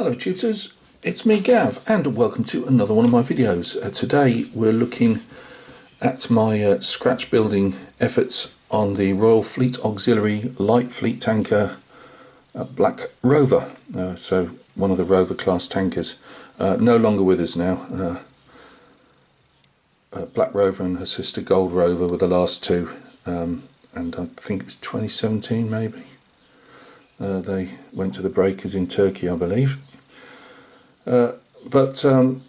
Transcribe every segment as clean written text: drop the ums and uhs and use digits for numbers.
Hello tubers, it's me Gav and welcome to another one of my videos. Today we're looking at my scratch building efforts on the Royal Fleet Auxiliary Light Fleet Tanker Black Rover. So one of the Rover class tankers, no longer with us now. Black Rover and her sister Gold Rover were the last two, and I think it's 2017 maybe. They went to the breakers in Turkey, I believe. But I've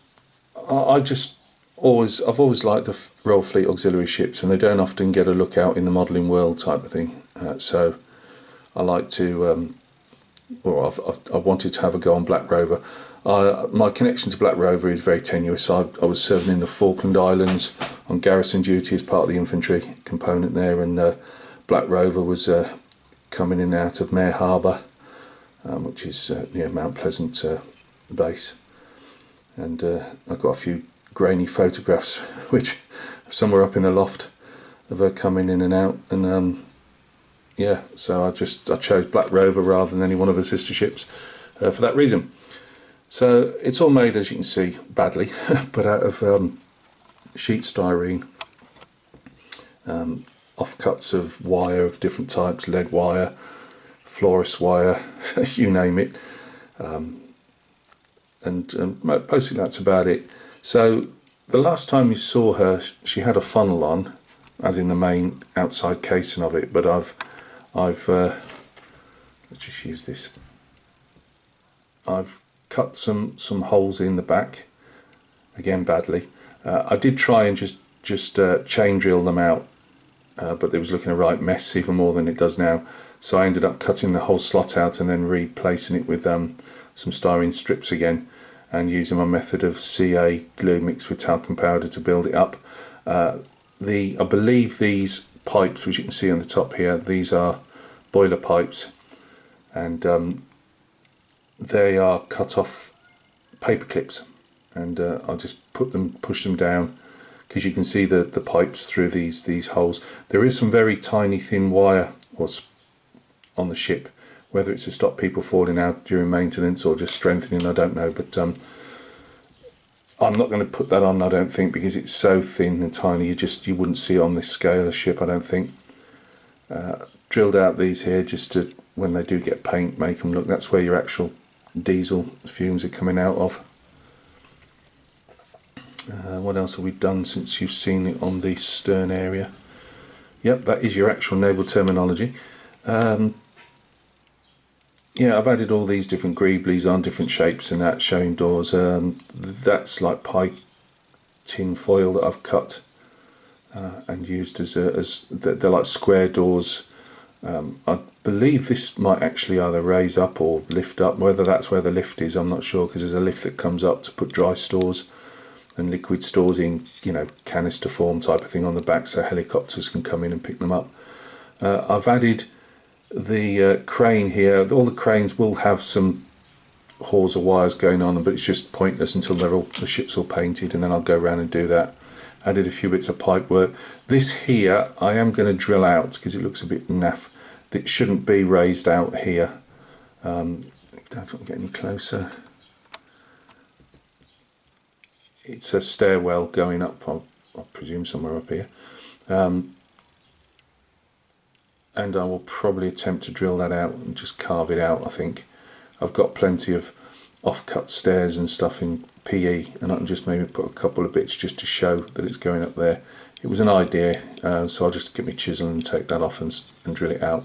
always liked the Royal Fleet Auxiliary ships, and they don't often get a look out in the modelling world type of thing. So I like to, I wanted to have a go on Black Rover. My connection to Black Rover is very tenuous. I was serving in the Falkland Islands on garrison duty as part of the infantry component there, and Black Rover was coming in and out of Mare Harbour, which is near Mount Pleasant base, and I've got a few grainy photographs which somewhere up in the loft of her coming in and out, and yeah, so I chose Black Rover rather than any one of her sister ships for that reason. So it's all made, as you can see, badly, but out of sheet styrene, offcuts of wire of different types, lead wire, fluorus wire, you name it, and mostly that's about it. So the last time you saw her, she had a funnel on, as in the main outside casing of it, but I've let's just use this. I've cut some holes in the back, again badly. I did try and just chain drill them out, but it was looking a right mess, even more than it does now. So I ended up cutting the whole slot out and then replacing it with some styrene strips again, and using my method of CA glue mixed with talcum powder to build it up. I believe these pipes, which you can see on the top here, these are boiler pipes, and they are cut off paper clips, and I'll just push them down, because you can see the pipes through these holes. There is some very tiny thin wire on the ship. Whether it's to stop people falling out during maintenance or just strengthening, I don't know, but I'm not going to put that on, I don't think, because it's so thin and tiny you wouldn't see it on this scale of ship, I don't think. Drilled out these here just to, when they do get paint, make them look, that's where your actual diesel fumes are coming out of. What else have we done since you've seen it on the stern area? Yep, that is your actual naval terminology. Yeah, I've added all these different greeblies on, different shapes and that, showing doors. That's like pie tin foil that I've cut and used as they're like square doors. I believe this might actually either raise up or lift up. Whether that's where the lift is, I'm not sure, because there's a lift that comes up to put dry stores and liquid stores in, canister form type of thing on the back, so helicopters can come in and pick them up. I've added the crane here. All the cranes will have some hawser wires going on them, but it's just pointless until the ship's all painted, and then I'll go around and do that. Added a few bits of pipe work. This here I am going to drill out because it looks a bit naff. It shouldn't be raised out here. Don't get any closer. It's a stairwell going up, I presume somewhere up here. And I will probably attempt to drill that out and just carve it out. I think I've got plenty of off-cut stairs and stuff in PE, and I can just maybe put a couple of bits just to show that it's going up there. It was an idea, so I'll just get my chisel and take that off and drill it out.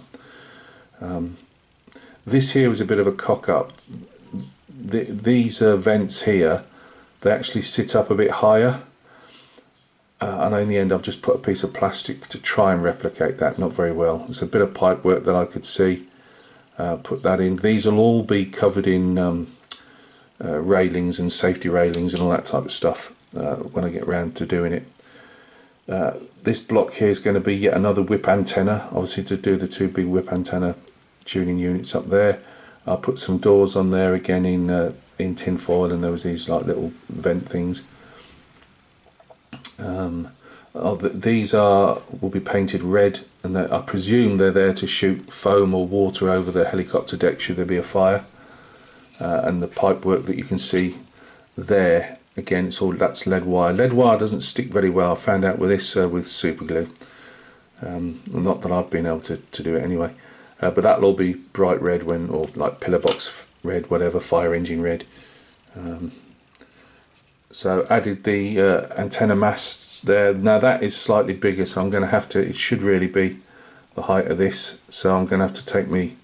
This here was a bit of a cock-up. These vents here, they actually sit up a bit higher. And in the end I've just put a piece of plastic to try and replicate that. Not very well. It's a bit of pipe work that I could see. Put that in. These will all be covered in railings and safety railings and all that type of stuff when I get round to doing it. This block here is going to be yet another whip antenna, obviously to do the two big whip antenna tuning units up there. I'll put some doors on there again in tin foil, and there was these like little vent things. These will be painted red, and I presume they're there to shoot foam or water over the helicopter deck should there be a fire. and the pipe work that you can see there, again, that's lead wire. Lead wire doesn't stick very well. I found out with this with super glue. Not that I've been able to do it anyway, but that'll all be bright red or like pillar box red, whatever, fire engine red. So added the antenna masts there. Now that is slightly bigger, so I'm going to have to, it should really be the height of this, so I'm going to have to take me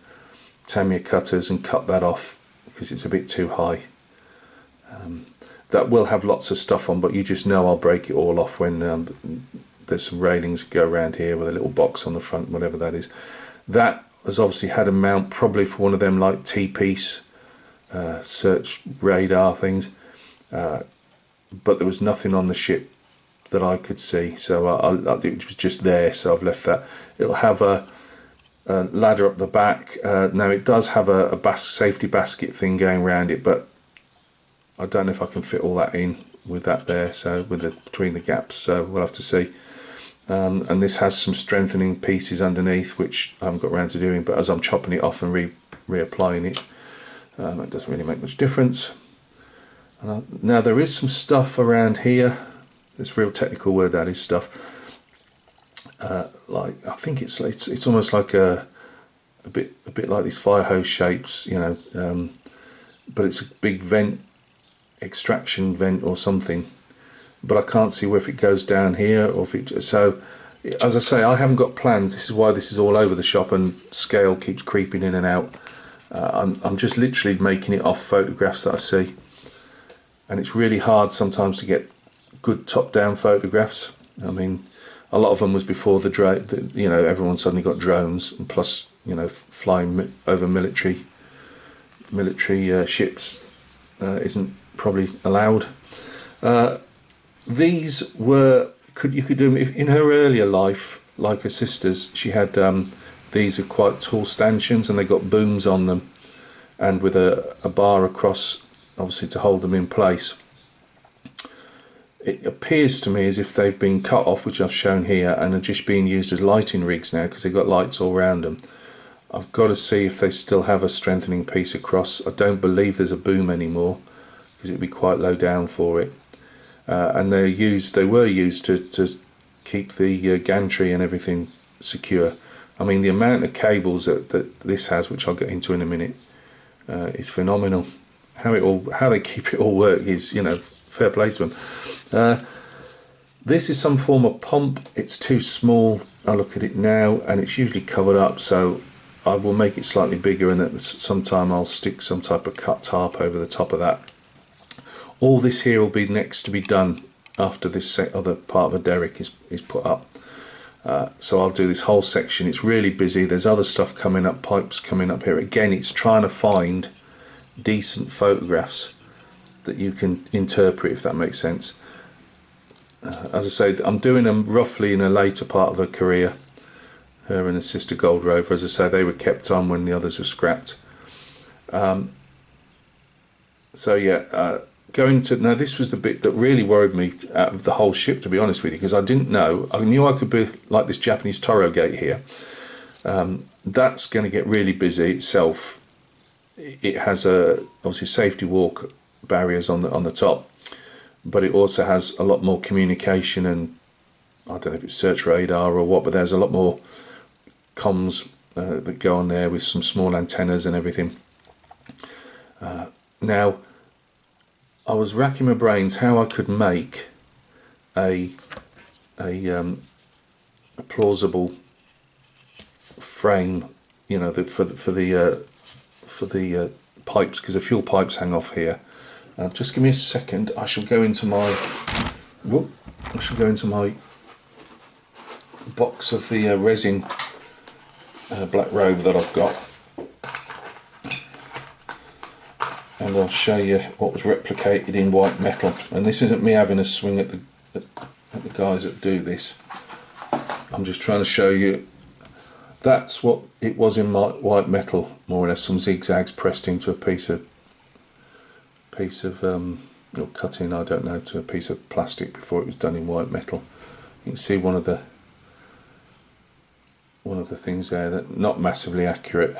Tamiya cutters and cut that off because it's a bit too high. That will have lots of stuff on, but you just know I'll break it all off when there's some railings that go around here with a little box on the front, whatever that is. That has obviously had a mount probably for one of them like T-piece search radar things, but there was nothing on the ship that I could see, so it was just there, so I've left that. It'll have a ladder up the back. Now it does have a safety basket thing going around it, but I don't know if I can fit all that in with that there, so between the gaps, so we'll have to see. And this has some strengthening pieces underneath which I haven't got around to doing, but as I'm chopping it off and reapplying it, it doesn't really make much difference. Now there is some stuff around here. It's a real technical word, that is, stuff. Like, I think it's almost like a bit like these fire hose shapes, you know, but it's a big vent, extraction vent or something. But I can't see if it goes down here or if it. So, as I say, I haven't got plans. This is why this is all over the shop and scale keeps creeping in and out. I'm just literally making it off photographs that I see, and it's really hard sometimes to get good top-down photographs. I mean, a lot of them was before you know, everyone suddenly got drones, and plus, you know, flying over military ships isn't probably allowed. These were you could do them in her earlier life, like her sisters. She had these are quite tall stanchions, and they got booms on them, and with a bar across, obviously to hold them in place. It appears to me as if they've been cut off, which I've shown here, and are just being used as lighting rigs now because they've got lights all around them. I've got to see if they still have a strengthening piece across. I don't believe there's a boom anymore because it'd be quite low down for it. And they were used to keep the gantry and everything secure. I mean, the amount of cables that this has, which I'll get into in a minute, is phenomenal. How they keep it all work is, you know, fair play to them. This is some form of pump. It's too small. I look at it now, and it's usually covered up, so I will make it slightly bigger, and at sometime I'll stick some type of cut tarp over the top of that. All this here will be next to be done after this other part of the derrick is put up. So I'll do this whole section. It's really busy. There's other stuff coming up, pipes coming up here. Again, it's trying to find decent photographs that you can interpret, if that makes sense. As I say, I'm doing them roughly in a later part of her career. Her and her sister Gold Rover, as I say, they were kept on when the others were scrapped. So yeah, now this was the bit that really worried me out of the whole ship, to be honest with you, because I didn't know. I knew I could be like this Japanese Toro gate here. That's going to get really busy itself. It has obviously safety walk barriers on the top, but it also has a lot more communication, and I don't know if it's search radar or what, but there's a lot more comms that go on there with some small antennas and everything. Now, I was racking my brains how I could make a plausible frame, you know, for the pipes, because the fuel pipes hang off here. Just give me a second. I shall go into my box of the resin black Rover that I've got, and I'll show you what was replicated in white metal. And this isn't me having a swing at the guys that do this. I'm just trying to show you that's what it was in white metal, more or less, some zigzags pressed into a piece of or cut in, I don't know, to a piece of plastic before it was done in white metal. You can see one of the things there that not massively accurate.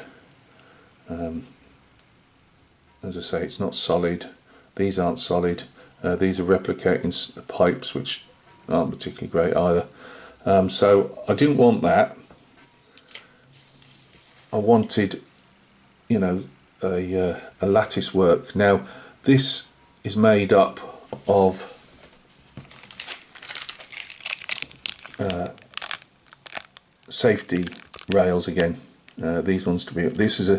as I say, it's not solid. These aren't solid. These are replicating the pipes, which aren't particularly great either. So I didn't want that. I wanted, you know, a lattice work. Now this is made up of safety rails again. These ones to be. This is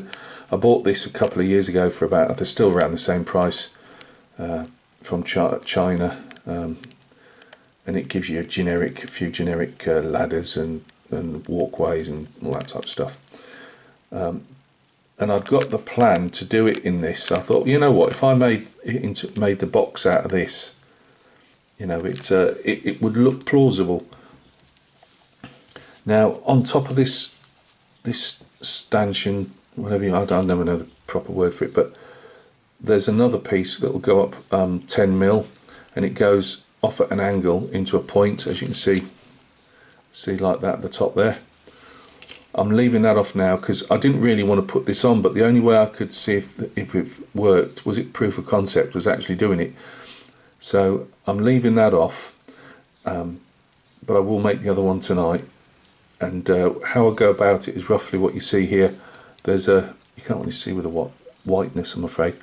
I bought this a couple of years ago for about. They're still around the same price from China, and it gives you a few generic ladders and walkways and all that type of stuff. And I'd got the plan to do it in this. I thought, you know what, if I made the box out of this, you know, it would look plausible. Now on top of this stanchion, whatever I don't never know the proper word for it, but there's another piece that will go up 10 mil, and it goes off at an angle into a point, as you can see like that at the top there. I'm leaving that off now because I didn't really want to put this on, but the only way I could see if it worked was it proof of concept, was actually doing it. So I'm leaving that off, but I will make the other one tonight. And how I go about it is roughly what you see here. There's you can't really see with the whiteness, I'm afraid.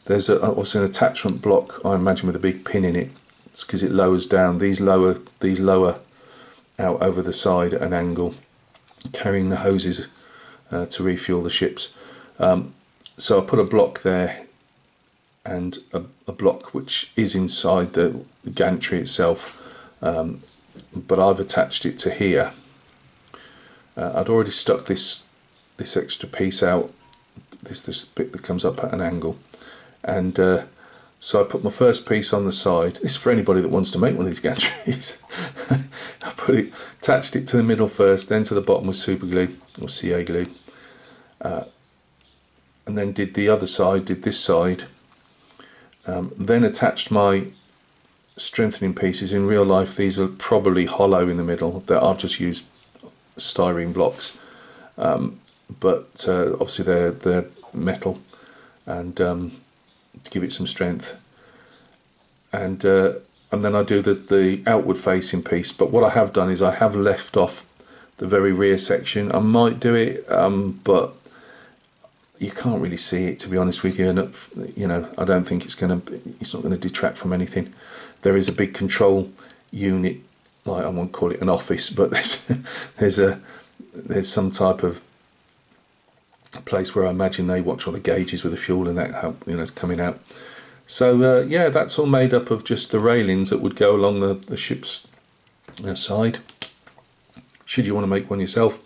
There's also an attachment block, I imagine, with a big pin in it. It's because it lowers down. These lower out over the side at an angle, carrying the hoses to refuel the ships. So I put a block there, and a block which is inside the gantry itself, but I've attached it to here. I'd already stuck this extra piece out, this bit that comes up at an angle, and so I put my first piece on the side. This is for anybody that wants to make one of these gantries. I attached it to the middle first, then to the bottom with super glue or CA glue, and then did the other side, did this side, then attached my strengthening pieces. In real life these are probably hollow in the middle, that I've just used styrene blocks, but obviously they're metal, and to give it some strength, and then I do the outward facing piece. But what I have done is I have left off the very rear section. I might do it, but you can't really see it, to be honest with you, and you know, I don't think it's not going to detract from anything. There is a big control unit, like, I won't call it an office, but there's some type of place where I imagine they watch all the gauges with the fuel and that, how, you know, coming out. So yeah, that's all made up of just the railings that would go along the ship's side. Should you want to make one yourself,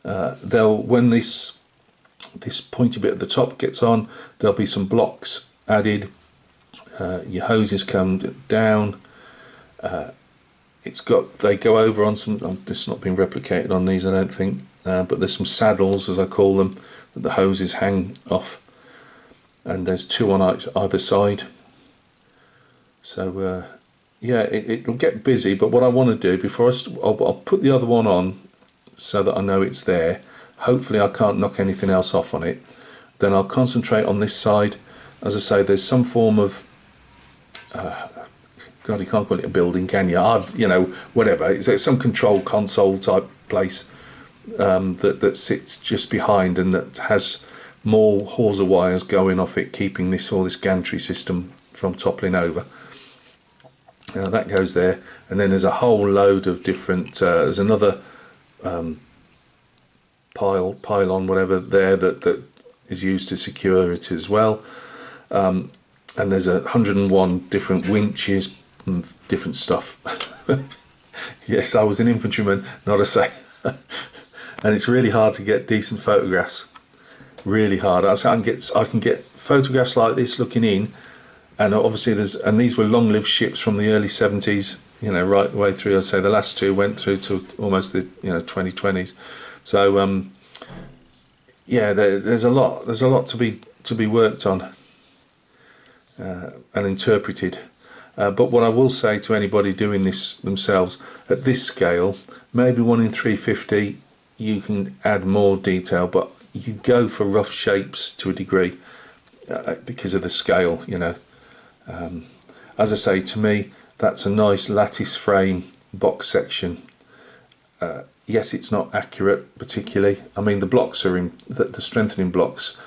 when this pointy bit at the top gets on, there'll be some blocks added. Your hoses come down. They go over on some. This has not been replicated on these, I don't think. But there's some saddles, as I call them, that the hoses hang off, and there's two on either side. So yeah, it'll get busy. But what I want to do before I'll put the other one on, so that I know it's there. Hopefully I can't knock anything else off on it. Then I'll concentrate on this side. As I say, there's some form of God, you can't call it a building, can you? You know, whatever. It's some control console type place that sits just behind, and that has more hawser wires going off it, keeping this gantry system from toppling over. That goes there, and then there's a whole load of different. There's another pylon, whatever, there that is used to secure it as well. And there's 101 different winches. Different stuff. Yes, I was an infantryman, not a sailor, and it's really hard to get decent photographs. Really hard. I can get photographs like this looking in, and obviously these were long-lived ships from the early 70s. You know, right the way through. I'd say the last two went through to almost the 2020s. So yeah, there's a lot to be worked on and interpreted. But what I will say to anybody doing this themselves, at this scale, maybe 1 in 350, you can add more detail, but you go for rough shapes to a degree. because of the scale, you know. As I say, to me, that's a nice lattice frame box section. Yes, it's not accurate particularly. I mean, the blocks are in the strengthening blocks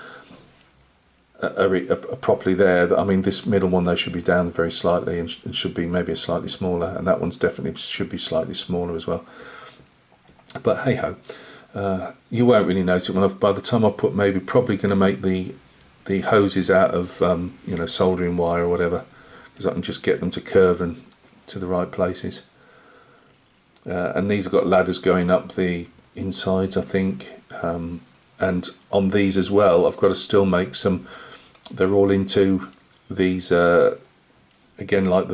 are properly there. I mean, this middle one, they should be down very slightly and should be maybe a slightly smaller, and that one's definitely should be slightly smaller as well. But hey ho, you won't really notice it by the time I put, maybe probably going to make the hoses out of you know, soldering wire or whatever, because I can just get them to curve and to the right places. And these have got ladders going up the insides, I think, and on these as well I've got to still make some. They're all into these again, like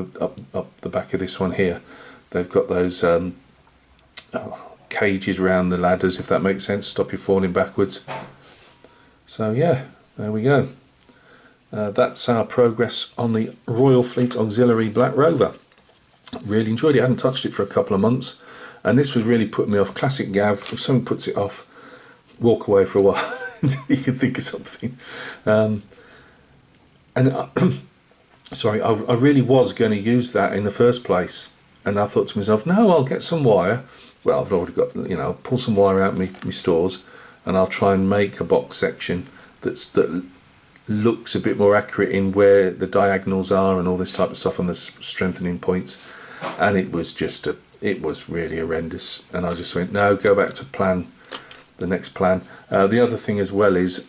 up the back of this one here, they've got those cages around the ladders, if that makes sense, stop you falling backwards. So yeah, there we go. That's our progress on the Royal Fleet Auxiliary Black Rover. Really enjoyed it. I hadn't touched it for a couple of months, and this was really putting me off. Classic Gav, if something puts it off, walk away for a while until you can think of something. Sorry, I really was going to use that in the first place, and I thought to myself, no, I'll get some wire. Well, I've already got, you know, pull some wire out of my stores, and I'll try and make a box section that looks a bit more accurate in where the diagonals are and all this type of stuff on the strengthening points. And it was just it was really horrendous, and I just went, no, go back to the next plan. The other thing as well is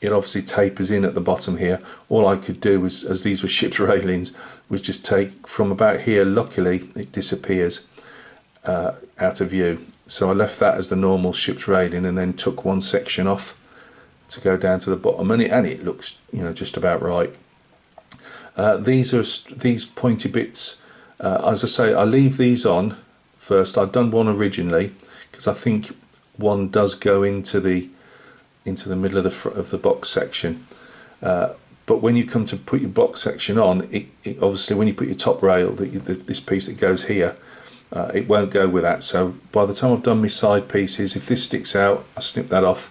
it obviously tapers in at the bottom here. All I could do was, as these were ship's railings, was just take from about here. Luckily it disappears out of view, so I left that as the normal ship's railing and then took one section off to go down to the bottom, and it looks, you know, just about right. These pointy bits, as I say, I leave these on first. I'd done one originally because I think one does go into the middle of the box section, but when you come to put your box section on, it obviously, when you put your top rail, this piece that goes here, it won't go with that. So by the time I've done my side pieces, if this sticks out, I snip that off,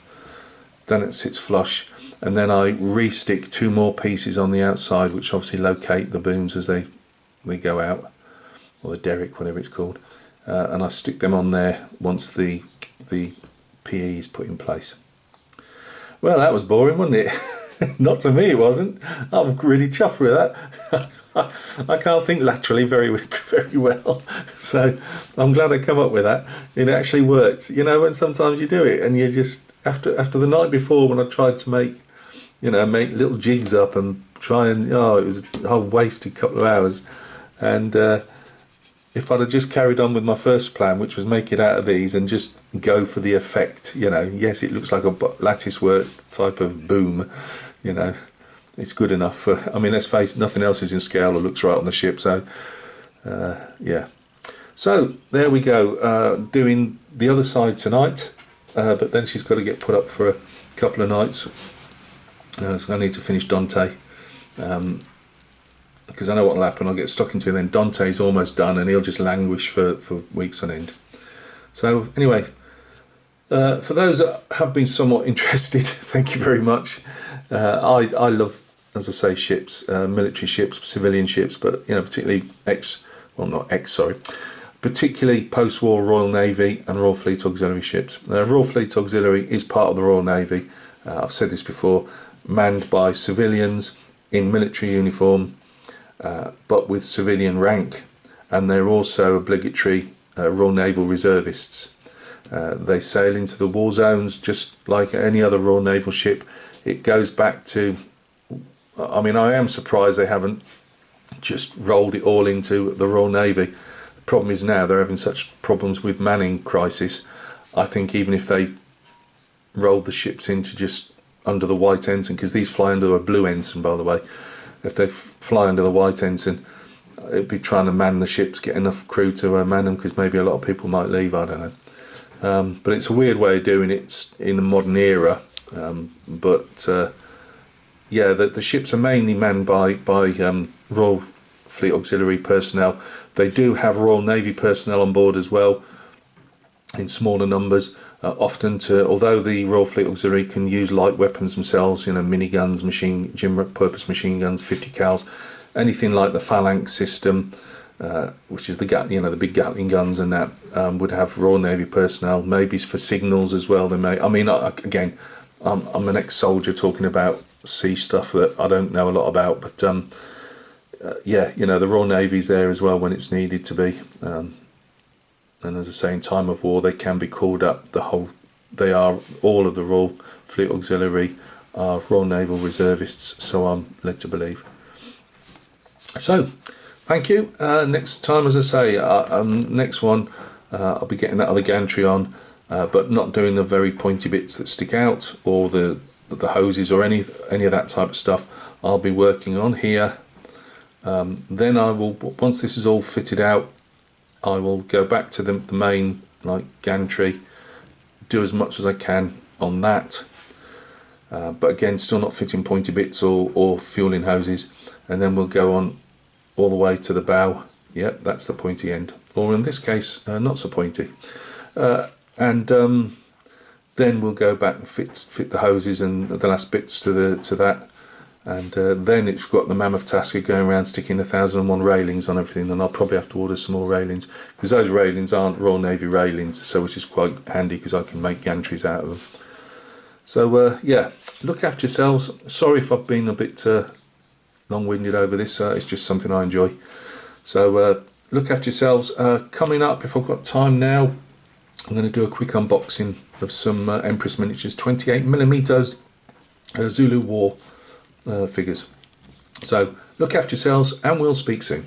then it sits flush, and then I re-stick two more pieces on the outside, which obviously locate the booms as they go out, or the derrick, whatever it's called, and I stick them on there once the PE is put in place. Well, that was boring, wasn't it? Not to me, it wasn't. I'm really chuffed with that. I can't think laterally very well, so I'm glad I come up with that. It actually worked. You know, when sometimes you do it and you just, after the night before, when I tried to make little jigs up and try and, it was a whole wasted couple of hours. And if I'd have just carried on with my first plan, which was make it out of these and just go for the effect, you know, yes, it looks like a lattice work type of boom, you know, it's good enough for, I mean, let's face it, nothing else is in scale or looks right on the ship. So yeah, so there we go, doing the other side tonight, but then she's got to get put up for a couple of nights. So I need to finish Dante, because I know what will happen. I'll get stuck into it, then Dante's almost done and he'll just languish for weeks on end. So anyway, for those that have been somewhat interested, thank you very much. I love, as I say, ships, military ships, civilian ships, but you know, particularly particularly post-war Royal Navy and Royal Fleet Auxiliary ships. Royal Fleet Auxiliary is part of the Royal Navy. I've said this before, manned by civilians in military uniform, but with civilian rank, and they're also obligatory Royal Naval reservists. They sail into the war zones just like any other Royal Naval ship. It goes back to, I mean, I am surprised they haven't just rolled it all into the Royal Navy. The problem is now they're having such problems with manning crisis. I think even if they rolled the ships into just under the white ensign, because these fly under a blue ensign, by the way, if they fly under the white ensign, it'd be trying to man the ships, get enough crew to man them, because maybe a lot of people might leave, I don't know. But it's a weird way of doing it in the modern era. Yeah, the ships are mainly manned by Royal Fleet Auxiliary personnel. They do have Royal Navy personnel on board as well, in smaller numbers, often although the Royal Fleet Auxiliary can use light weapons themselves, you know, miniguns, general purpose machine guns, 50 cals, anything like the Phalanx system, which is the the big Gatling guns, and that would have Royal Navy personnel, maybe for signals as well. They may. I mean, again, I'm an ex-soldier talking about sea stuff that I don't know a lot about, but yeah, you know, the Royal Navy's there as well when it's needed to be. And as I say, in time of war, they can be called up. They are all of the Royal Fleet Auxiliary are Royal Naval Reservists, so I'm led to believe. So, thank you. Next time, as I say, next one, I'll be getting that other gantry on, but not doing the very pointy bits that stick out, or the hoses, or any of that type of stuff. I'll be working on here. Then I will, once this is all fitted out, I will go back to the main gantry, do as much as I can on that, but again, still not fitting pointy bits or fueling hoses, and then we'll go on all the way to the bow. Yep, that's the pointy end, or in this case, not so pointy. And then we'll go back and fit the hoses and the last bits to that. And then it's got the mammoth task of going around sticking 1001 railings on everything, and I'll probably have to order some more railings, because those railings aren't Royal Navy railings, so which is quite handy because I can make gantries out of them. So yeah, look after yourselves. Sorry if I've been a bit long-winded over this, it's just something I enjoy. So look after yourselves. Coming up, if I've got time now, I'm going to do a quick unboxing of some Empress Miniatures 28mm Zulu War figures. So look after yourselves, and we'll speak soon.